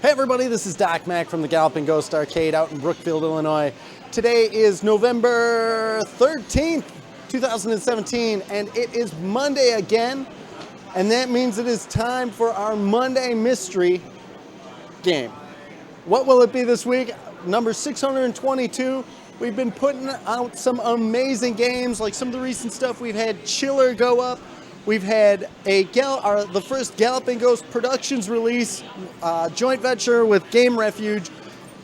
Hey everybody, this is Doc Mack from the Galloping Ghost Arcade out in Brookfield, Illinois. Today is November 13th, 2017, and it is Monday again, and that means it is time for our Monday mystery game. What will it be this week? Number 622. We've been putting out some amazing games, like some of the recent stuff. We've had Chiller go up. We've had the first Galloping Ghost Productions release, joint venture with Game Refuge,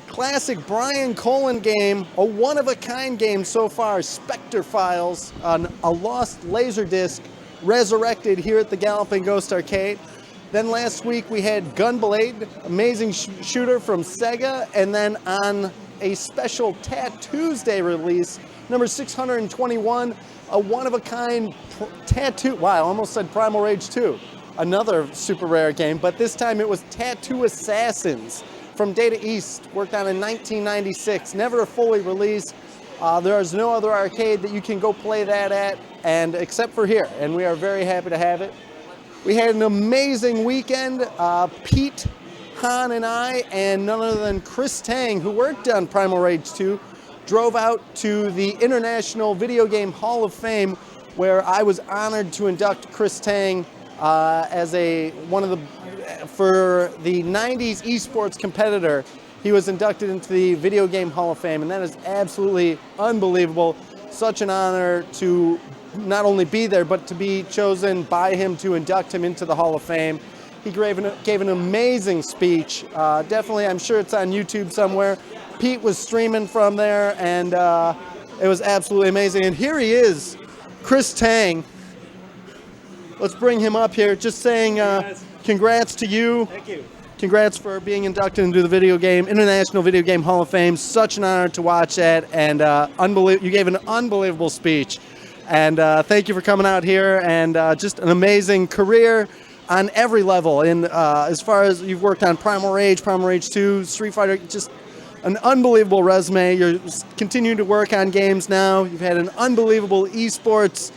classic Brian Colin game, a one-of-a-kind game so far, Spectre Files, on a lost Laserdisc, resurrected here at the Galloping Ghost Arcade. Then last week we had Gunblade, amazing shooter from Sega, and then on a special Tattoos Day release, number 621, a one-of-a-kind tattoo. Wow, I almost said Primal Rage 2. Another super rare game, but this time it was Tattoo Assassins from Data East, worked on in 1996. Never fully released. There is no other arcade that you can go play that at, and except for here, and we are very happy to have it. We had an amazing weekend. Pete, Han, and I, and none other than Chris Tang, who worked on Primal Rage 2, drove out to the International Video Game Hall of Fame, where I was honored to induct Chris Tang as for the 90s esports competitor. He was inducted into the Video Game Hall of Fame, and that is absolutely unbelievable. Such an honor to not only be there, but to be chosen by him to induct him into the Hall of Fame. He gave an amazing speech. Definitely, I'm sure it's on YouTube somewhere. Pete was streaming from there, and it was absolutely amazing. And here he is, Chris Tang. Let's bring him up here. Just saying congrats to you. Thank you. Congrats for being inducted into the International Video Game Hall of Fame. Such an honor to watch that, and you gave an unbelievable speech. And thank you for coming out here, and just an amazing career on every level. And as far as you've worked on Primal Rage 2, Street Fighter, just an unbelievable resume. You're continuing to work on games now. You've had an unbelievable esports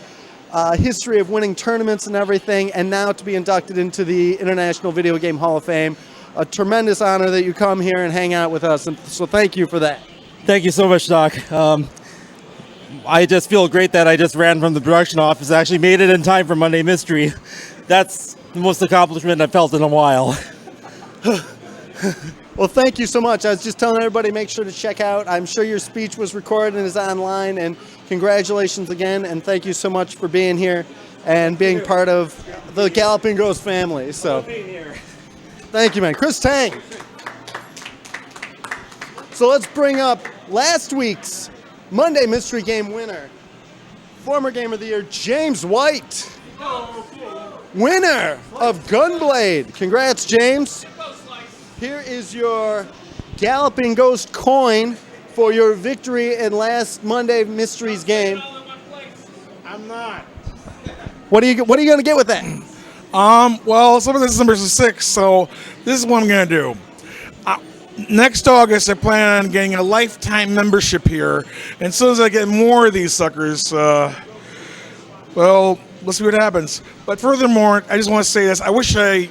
history of winning tournaments and everything, and now to be inducted into the International Video Game Hall of Fame. A tremendous honor that you come here and hang out with us, and so thank you for that. Thank you so much, Doc. I just feel great that I just ran from the production office, actually made it in time for Monday Mystery. That's the most accomplishment I've felt in a while. Well, thank you so much. I was just telling everybody, make sure to check out. I'm sure your speech was recorded and is online, and congratulations again, and thank you so much for being here and being part of the Galloping Ghost family. So, thank you, man. Chris Tang. So let's bring up last week's Monday Mystery Game winner, former Game of the Year, James White. Winner of Gunblade. Congrats, James. Here is your Galloping Ghost coin for your victory in last Monday Mysteries game. I'm not. What are you going to get with that? Well, some of this is number 6, so this is what I'm going to do. Next August, I plan on getting a lifetime membership here, and as soon as I get more of these suckers, well, we'll see what happens. But furthermore, I just want to say this. I wish I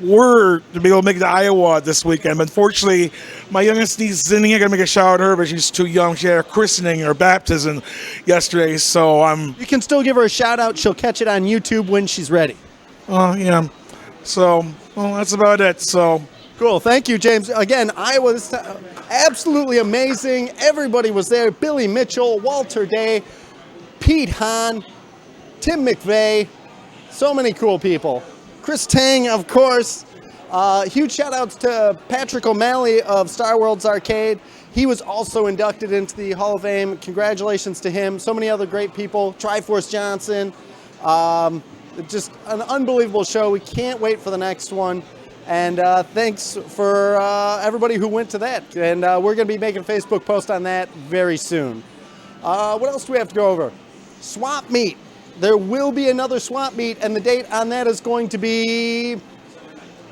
were to be able to make it to Iowa this weekend, but unfortunately, my youngest niece, Zinni, I got to make a shout out to her, but she's too young. She had her christening or baptism yesterday, so You can still give her a shout out. She'll catch it on YouTube when she's ready. Yeah. So, well, that's about it, so... Cool. Thank you, James. Again, Iowa, this time, absolutely amazing. Everybody was there. Billy Mitchell, Walter Day, Pete Hahn, Tim McVeigh. So many cool people. Chris Tang, of course. Huge shout outs to Patrick O'Malley of Star Worlds Arcade. He was also inducted into the Hall of Fame. Congratulations to him. So many other great people. Triforce Johnson. Just an unbelievable show. We can't wait for the next one. And thanks for everybody who went to that. And we're going to be making a Facebook post on that very soon. What else do we have to go over? Swap Meet. There will be another Swap Meet, and the date on that is going to be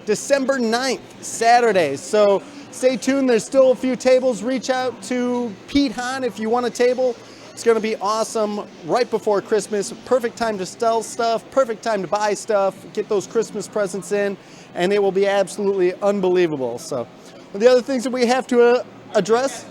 December 9th, Saturday. So stay tuned. There's still a few tables. Reach out to Pete Hahn if you want a table. It's going to be awesome right before Christmas. Perfect time to sell stuff, perfect time to buy stuff, get those Christmas presents in, and it will be absolutely unbelievable. So the other things that we have to address,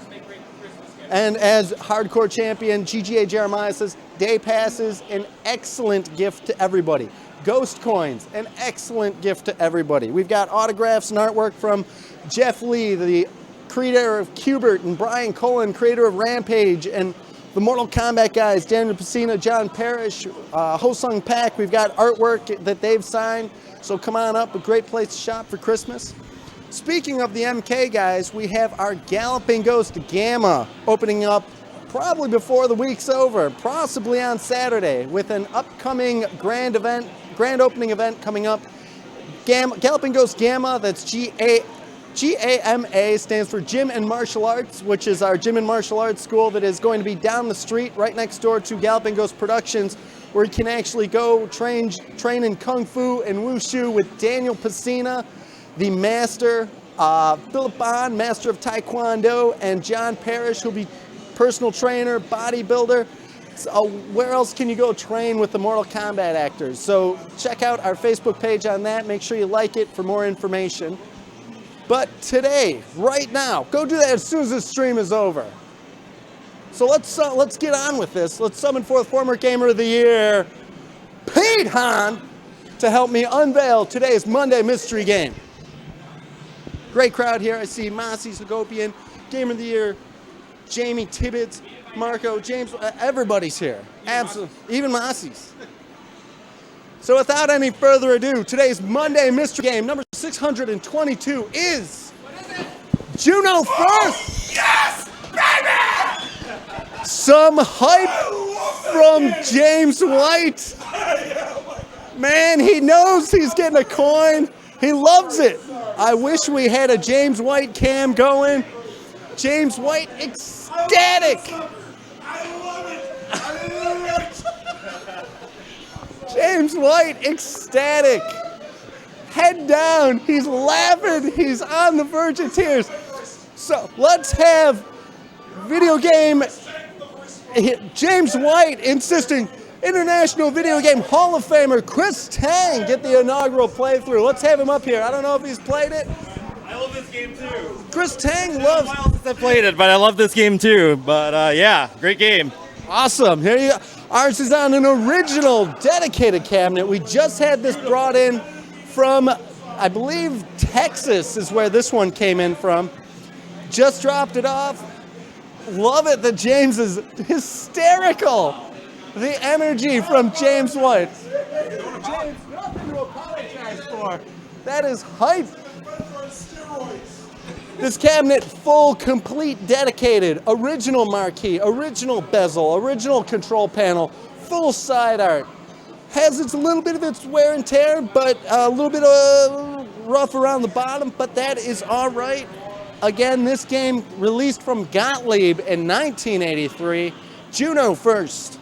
and as hardcore champion GGA Jeremiah says, day passes, an excellent gift to everybody. Ghost coins, an excellent gift to everybody. We've got autographs and artwork from Jeff Lee, the creator of Qbert, and Brian Cullen, creator of Rampage, and the Mortal Kombat guys, Daniel Pesina, John Parrish, Ho-Sung Pak. We've got artwork that they've signed, so come on up, a great place to shop for Christmas. Speaking of the MK guys, we have our Galloping Ghost Gamma opening up probably before the week's over, possibly on Saturday, with an upcoming grand opening event coming up. Galloping Ghost Gamma, that's GAMA, stands for Gym and Martial Arts, which is our gym and martial arts school that is going to be down the street right next door to Galloping Ghost Productions, where you can actually go train in Kung Fu and Wushu with Daniel Pesina, the master, Philip Bond, master of Taekwondo, and John Parrish, who'll be personal trainer, bodybuilder. So where else can you go train with the Mortal Kombat actors? So check out our Facebook page on that. Make sure you like it for more information. But today, right now, go do that as soon as this stream is over. So let's get on with this. Let's summon forth former Gamer of the Year, Pete Hahn, to help me unveil today's Monday mystery game. Great crowd here. I see Mossy Segopian, Gamer of the Year, Jamie Tibbetts, Marco, James, everybody's here. Absolutely, even Mossy's. So without any further ado, today's Monday mystery game, number 622, is Juno First! Yes, baby! Some hype from James White. Man, he knows he's getting a coin. He loves it. I wish we had a James White cam going. James White ecstatic. I love it. I love it. James White ecstatic. Head down. He's laughing. He's on the verge of tears. So let's have video game. James White insisting International Video Game Hall of Famer Chris Tang get the inaugural playthrough. Let's have him up here. I don't know if he's played it. I love this game too. Chris Tang It's loves. been a while since I played it, but I love this game too. But yeah, great game. Awesome. Here you go. Ours is on an original dedicated cabinet. We just had this brought in from, I believe, Texas is where this one came in from. Just dropped it off. Love it that James is hysterical. The energy from James White. James, nothing to apologize for. That is hype. This cabinet, full, complete, dedicated, original marquee, original bezel, original control panel, full side art. Has its little bit of its wear and tear, but a little bit rough around the bottom, but that is all right. Again, this game released from Gottlieb in 1983. Juno First.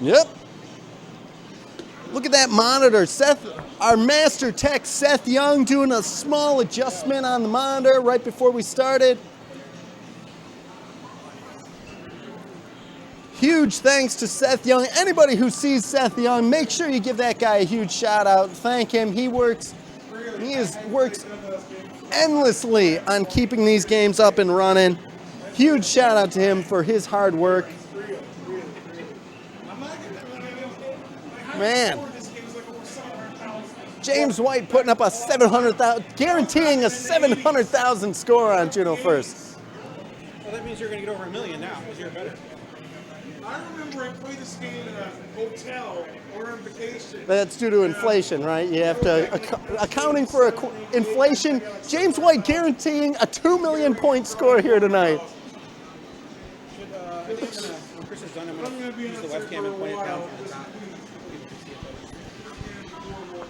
Yep. Look at that monitor. Seth, our master tech, Seth Young, doing a small adjustment on the monitor right before we started. Huge thanks to Seth Young. Anybody who sees Seth Young, make sure you give that guy a huge shout out. Thank him. He works endlessly on keeping these games up and running. Huge shout out to him for his hard work. Man, James White putting up a 700,000, guaranteeing a 700,000 score on Juno First. Well, that means you're going to get over 1 million now because you're better. I remember I played this game in a hotel or on vacation. That's due to inflation, right? You have to, accounting for inflation, James White guaranteeing a 2 million point score here tonight. I think when Chris is done, I'm going to use the webcam and point it down from the top.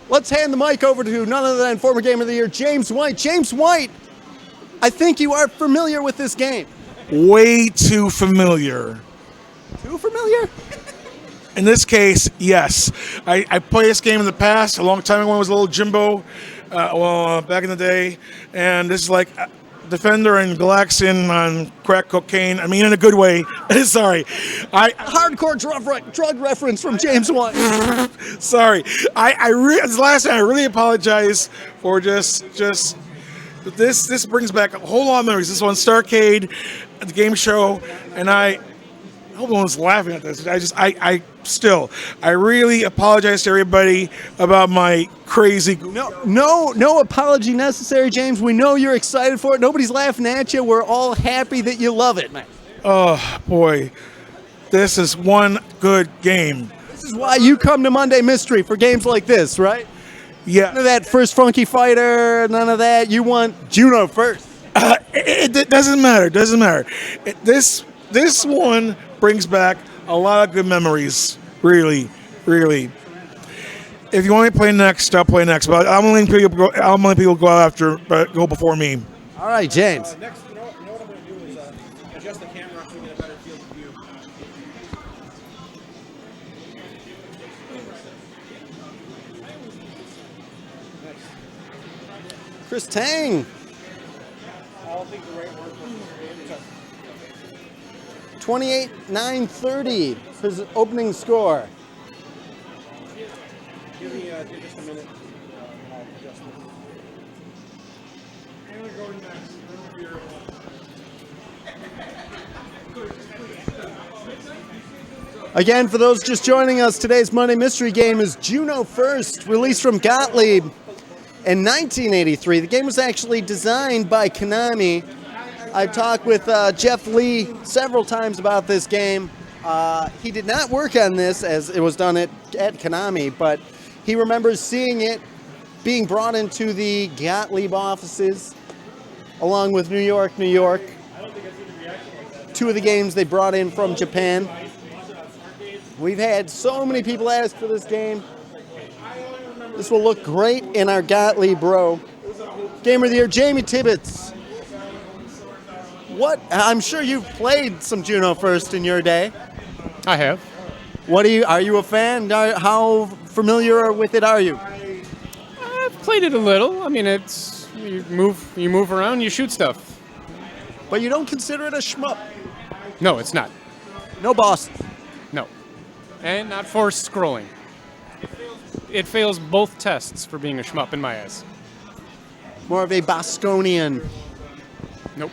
Let's hand the mic over to none other than former Gamer of the Year, James White. James White, I think you are familiar with this game. Way too familiar. Too familiar? In this case, yes. I played this game in the past, a long time ago when I was a little Jimbo, back in the day. And this is like Defender and Galaxian on crack cocaine. I mean, in a good way. Sorry. Hardcore drug reference from James White. Sorry. This last time I really apologize for just this brings back a whole lot of memories. This one, Starcade, the game show, and I hope no one's laughing at this. I really apologize to everybody about my crazy. No apology necessary, James. We know you're excited for it. Nobody's laughing at you. We're all happy that you love it, man. Oh boy, this is one good game. This is why you come to Monday Mystery for games like this, right? Yeah. None of that first Funky Fighter, none of that. You want Juno first. It doesn't matter. This one brings back a lot of good memories. Really, really. If you want me to play next, I'll play next. But I'm letting people go before me. All right, James. Next, you know what I'm going to do is adjust the camera so we get a better field of view. Chris Tang. I don't think the right word was 28-9-30, his opening score. Give me just a minute. And I'll adjust it. Again, for those just joining us, today's Monday Mystery game is Juno First, released from Gottlieb in 1983. The game was actually designed by Konami. I've talked with Jeff Lee several times about this game. He did not work on this as it was done at Konami, but he remembers seeing it being brought into the Gottlieb offices along with New York. Two of the games they brought in from Japan. We've had so many people ask for this game. This will look great in our Gottlieb row. Gamer of the Year, Jamie Tibbetts. I'm sure you've played some Juno First in your day. I have. Are you a fan? How familiar with it are you? I've played it a little. I mean, it's you move around, you shoot stuff. But you don't consider it a shmup? No, it's not. No boss. No. And not forced scrolling. It fails both tests for being a shmup in my eyes. More of a Bosconian. Nope.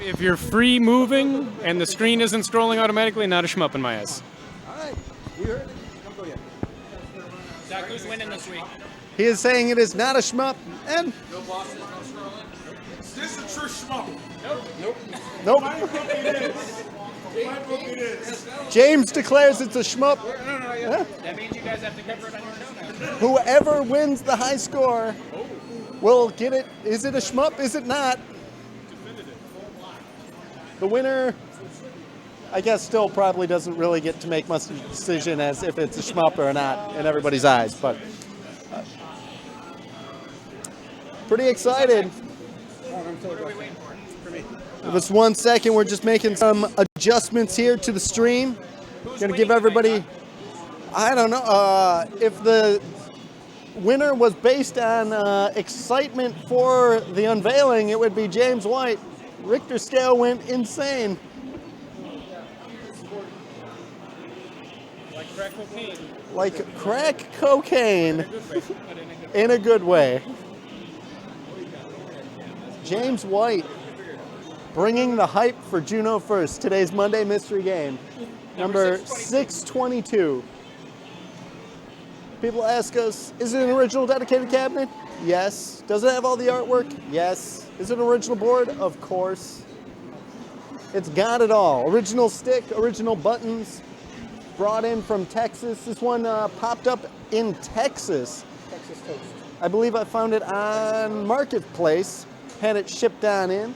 If you're free moving and the screen isn't scrolling automatically, not a shmup in my eyes. All right. You heard it. Zach, who's winning this week? He is saying it is not a shmup, and No bosses, no scrolling. Is this a true schmuck? nope. My book it is. James declares it's a shmup. That means you guys have to cover it on your own now. Whoever wins the high score will get it. Is it a shmup? Is it not? The winner, I guess, still probably doesn't really get to make much decision as if it's a shmup or not in everybody's eyes, but pretty excited. Give us 1 second. We're just making some adjustments here to the stream. Gonna give everybody, I don't know, if the winner was based on excitement for the unveiling, it would be James White. Richter scale went insane. Like crack cocaine. Like crack cocaine. In a good way. James White bringing the hype for Juno First, today's Monday Mystery game. Number 622. People ask us, is it an original dedicated cabinet? Yes. Does it have all the artwork? Yes. Is it an original board? Of course. It's got it all. Original stick, original buttons, brought in from Texas. This one popped up in Texas. Texas Toast. I believe I found it on Marketplace, had it shipped on in.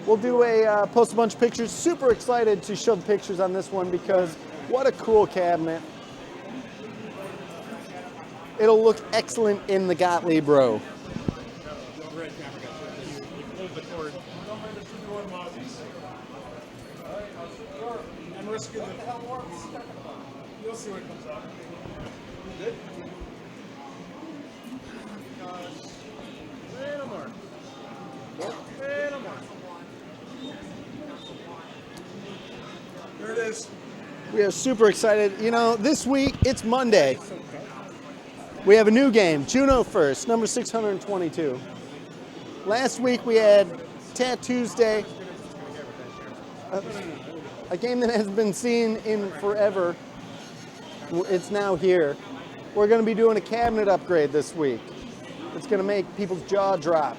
We'll do post a bunch of pictures. Super excited to show the pictures on this one because what a cool cabinet. It'll look excellent in the Gottlieb row. I'm risking it. You'll see what comes out. We are super excited. You know, this week, it's Monday. We have a new game, Juno First, number 622. Last week we had Tattoos Day, a game that has been seen in forever. It's now here. We're going to be doing a cabinet upgrade this week. It's going to make people's jaw drop.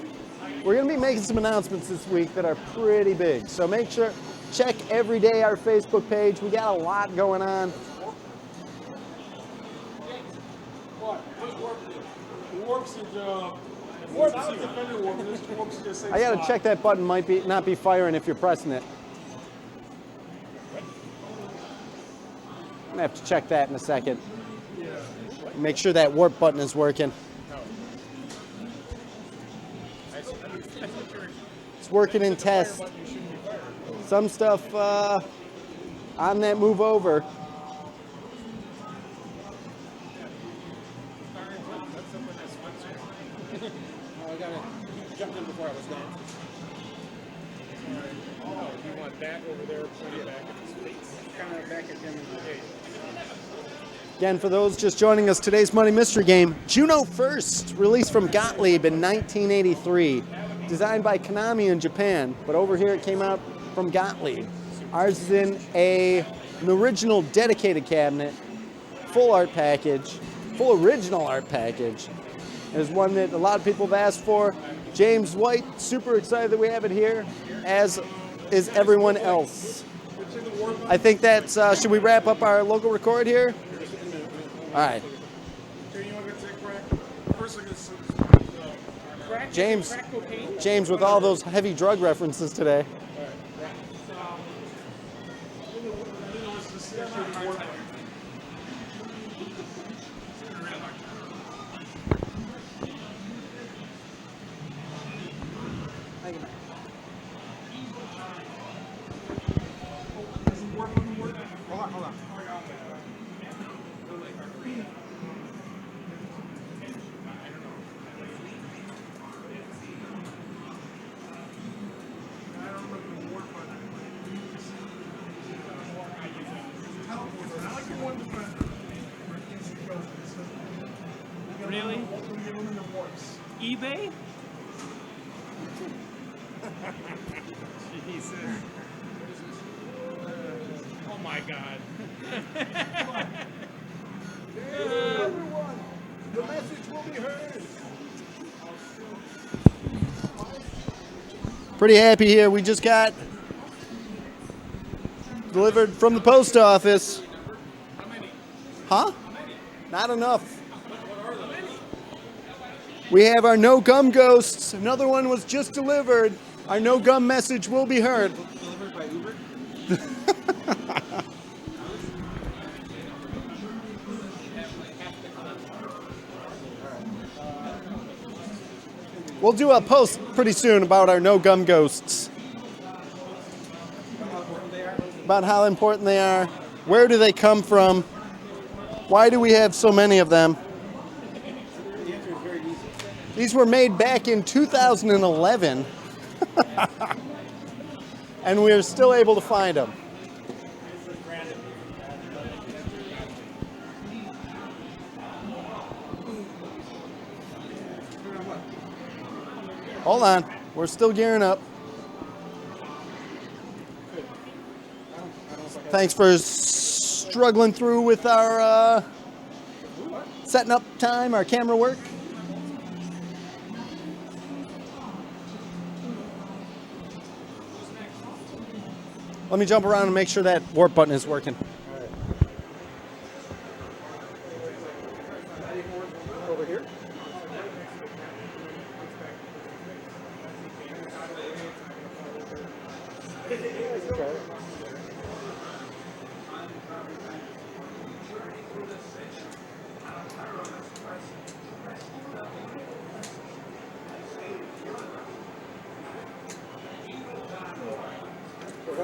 We're going to be making some announcements this week that are pretty big. So make sure, check every day our Facebook page. We got a lot going on. I got to check that button might not be firing if you're pressing it. I'm going to have to check that in a second. Make sure that warp button is working. It's working in test. Some stuff on that move over. I got it. Jumped in before I was gone. Oh, you want that over there, pointed back at his face. Kind of back at him in the face. Again, for those just joining us, today's Money Mystery game, Juno First, released from Gottlieb in 1983. Designed by Konami in Japan, but over here it came out from Gottlieb. Ours is in an original dedicated cabinet, full art package, full original art package. It is one that a lot of people have asked for. James White, super excited that we have it here, as is everyone else. I think that's, should we wrap up our local record here? All right. James with all those heavy drug references today. Really? eBay? Jesus. Oh my God. Everyone, the message will be heard. Pretty happy here. We just got delivered from the post office. Huh? Not enough. We have our no gum ghosts. Another one was just delivered. Our no gum message will be heard. Delivered by Uber? We'll do a post pretty soon about our no gum ghosts. About how important they are. Where do they come from? Why do we have so many of them? The answer is very easy. These were made back in 2011. And we're still able to find them. Hold on, we're still gearing up. Thanks for struggling through with our setting up time, our camera work. Let me jump around and make sure that warp button is working. Over here?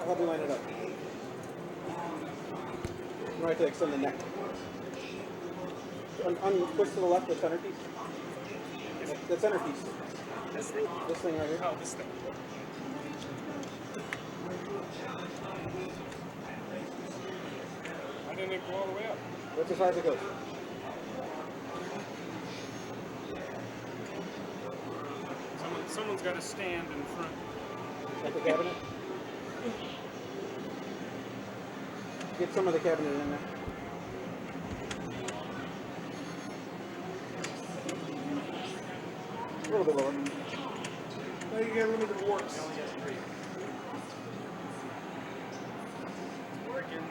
How do we line it up? You want to extend the neck. Push to the left, the centerpiece. The centerpiece. This thing? This thing right here. Oh, this thing. didn't it go all the way up? That's as far as it goes. Someone's got to stand in front. At the cabinet. Get some of the cabinet in there. A little bit lower. Now you get limited warps. Working.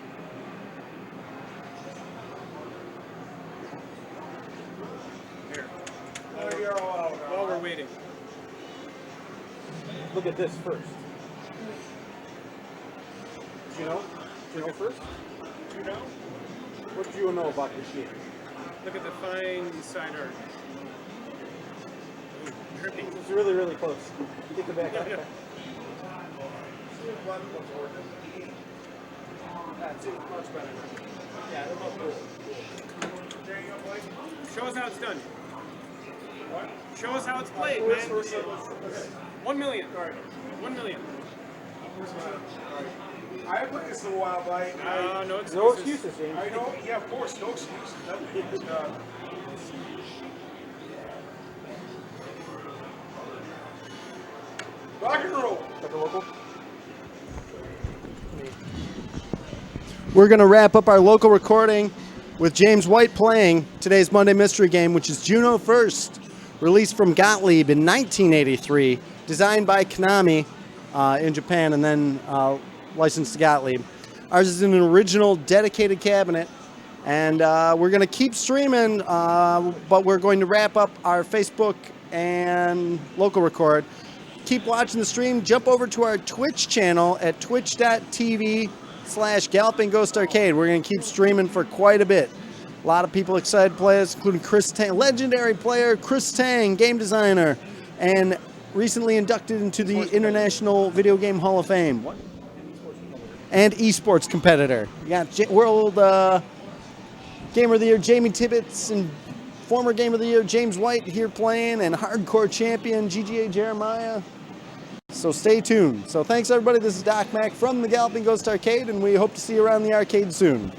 Here. Oh, you're all out. While we're waiting. Look at this first. Did you know? Did you know first? You know? What did you know about this game? Look at the fine side art. Ooh, dripping. It's really, really close. Get the back up. Yeah. That's it. Much better. Yeah, they're both cool. Show us how it's done. What? Show us how it's played, man. 1 million. 1 million. I haven't played this in a while, but No excuses. No excuses, James. I know. Yeah, of course, no excuses. Rock and roll. We're going to wrap up our local recording with James White playing today's Monday Mystery Game, which is Juno 1st, released from Gottlieb in 1983, designed by Konami in Japan, and then licensed to Gottlieb. Ours is an original dedicated cabinet, and we're going to keep streaming, but we're going to wrap up our Facebook and local record. Keep watching the stream. Jump over to our Twitch channel at twitch.tv/Galloping Ghost Arcade. We're going to keep streaming for quite a bit. A lot of people excited to play this, including Chris Tang, legendary player Chris Tang, game designer, and recently inducted into the International Video Game Hall of Fame. What? And esports competitor. You got World Gamer of the Year Jamie Tibbetts and former Game of the Year James White here playing, and hardcore champion GGA Jeremiah. So stay tuned. So thanks everybody. This is Doc Mac from the Galloping Ghost Arcade, and we hope to see you around the arcade soon.